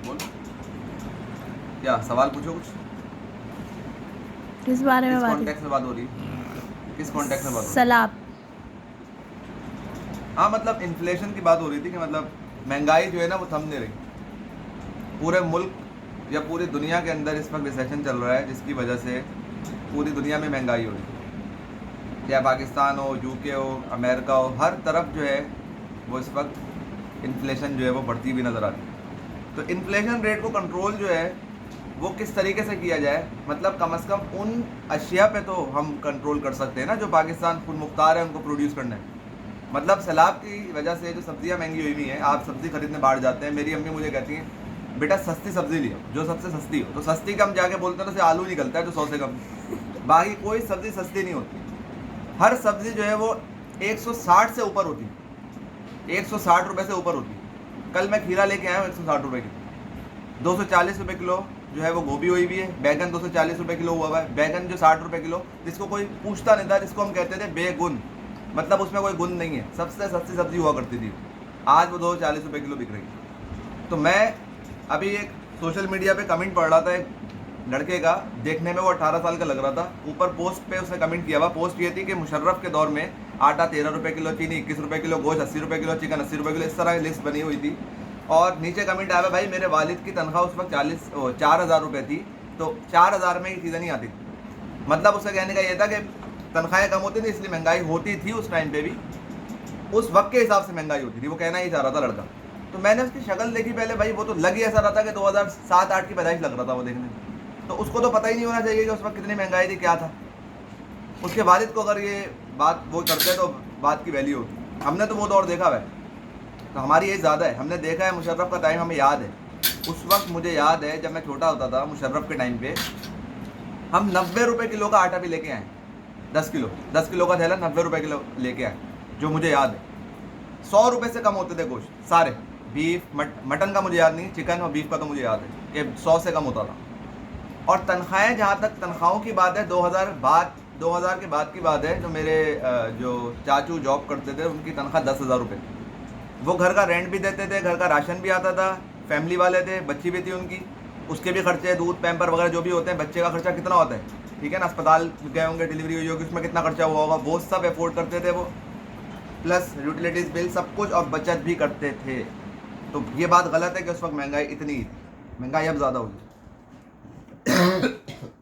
बोल, क्या सवाल पूछो कुछ। किस बारे में किस बात है? कॉन्टेक्स्ट में बात हो रही है? किस कॉन्टेक्स्ट में बात हो रही है? सलाब। हाँ मतलब इन्फ्लेशन की बात हो रही थी कि मतलब महंगाई जो है ना वो थम नहीं रही। पूरे मुल्क या पूरी दुनिया के अंदर इस वक्त रिसेशन चल रहा है, जिसकी वजह से पूरी दुनिया में महंगाई हो रही है। या पाकिस्तान हो, यूके हो, अमेरिका हो, हर तरफ जो है वो इस वक्त इन्फ्लेशन जो है वो बढ़ती हुई नज़र आ रही है। तो इन्फ्लेशन रेट को कंट्रोल जो है वो किस तरीके से किया जाए, मतलब कम से कम उन अशिया पे तो हम कंट्रोल कर सकते हैं ना जो पाकिस्तान खुद मुख्तार है उनको प्रोड्यूस करना है। मतलब सैलाब की वजह से जो सब्जियां महंगी हुई हुई हैं, आप सब्ज़ी खरीदने बाहर जाते हैं, मेरी अम्मी मुझे कहती हैं बेटा सस्ती सब्ज़ी लियो, जो सबसे सस्ती हो। तो सस्ती कम जाके बोलते हैं तो आलू निकलता है जो 100 से कम, बाकी कोई सब्ज़ी सस्ती नहीं होती। हर सब्ज़ी जो है वो 160 से ऊपर होती है, 160 रुपये से ऊपर होती है। कल मैं खीरा लेके आया हूँ 160 रुपये की, 240 रुपये किलो जो है वो गोभी हुई भी है। बैगन 240 रुपये किलो हुआ है। बैगन जो 60 रुपये किलो, जिसको कोई पूछता नहीं था, जिसको हम कहते थे बेगुन, मतलब उसमें कोई गुण नहीं है, सबसे सस्ती सब्जी हुआ करती थी, आज वो 240 रुपये किलो बिक रही है। तो मैं अभी एक सोशल मीडिया पे कमेंट पढ़ रहा था एक लड़के का, देखने में वो 18 साल का लग रहा था। ऊपर पोस्ट पे उसने कमेंट किया हुआ, पोस्ट ये थी कि मुशर्रफ के दौर में आटा 13 रुपये किलो, चीनी 21 रुपये किलो, गोश्त 80 रुपये किलो, चिकन 80 रुपये किलो, इस तरह की लिस्ट बनी हुई थी। और नीचे कमेंट आया भाई मेरे वालिद की तनख्वाह उस वक्त 4,000 रुपये थी, तो 4,000 में ये चीज़ें नहीं आती थी। मतलब उसका कहने का ये था कि तनख्वाहें कम होती थी इसलिए महंगाई होती थी उस टाइम पे भी, उस वक्त के हिसाब से महंगाई होती थी, वो कहना ही चाह रहा था लड़का। तो मैंने उसकी शक्ल देखी पहले, भाई वो तो लग ही ऐसा रहा था कि 2007-8 की पैदाइश लग रहा था वो देखने में। तो उसको तो पता ही नहीं होना चाहिए कि उस वक्त कितनी महंगाई थी, क्या था। उसके वालिद को अगर ये बात वो करते हैं तो बात की वैल्यू होती। हमने तो वो दौर देखा हुआ है, तो हमारी एज ज़्यादा है, हमने देखा है मुशर्रफ का टाइम, हमें याद है। उस वक्त मुझे याद है जब मैं छोटा होता था मुशर्रफ के टाइम पे, हम 90 रुपये किलो का आटा भी लेके आए, 10 किलो का थैला 90 रुपये किलो लेके आए, जो मुझे याद है। 100 रुपये से कम होते थे गोश्त सारे, बीफ मटन का मुझे याद नहीं, चिकन और बीफ का तो मुझे याद है कि 100 से कम होता था। और तनख्वाहें, जहाँ तक तनख्वाहों की बात है, 2000 के बाद की बात है, जो मेरे जो चाचू जॉब करते थे उनकी तनख्वाह 10,000 रुपये थी। वो घर का रेंट भी देते थे, घर का राशन भी आता था, फैमिली वाले थे, बच्ची भी थी उनकी, उसके भी खर्चे, दूध पैम्पर वगैरह जो भी होते हैं, बच्चे का खर्चा कितना होता है, ठीक है ना, अस्पताल गए होंगे, डिलीवरी हुई होगी, उसमें कितना खर्चा हुआ होगा, वो सब अफोर्ड करते थे वो, प्लस यूटिलिटीज़ बिल सब कुछ, और बचत भी करते थे। तो ये बात गलत है कि उस वक्त महंगाई इतनी थी, महंगाई अब ज़्यादा होगी।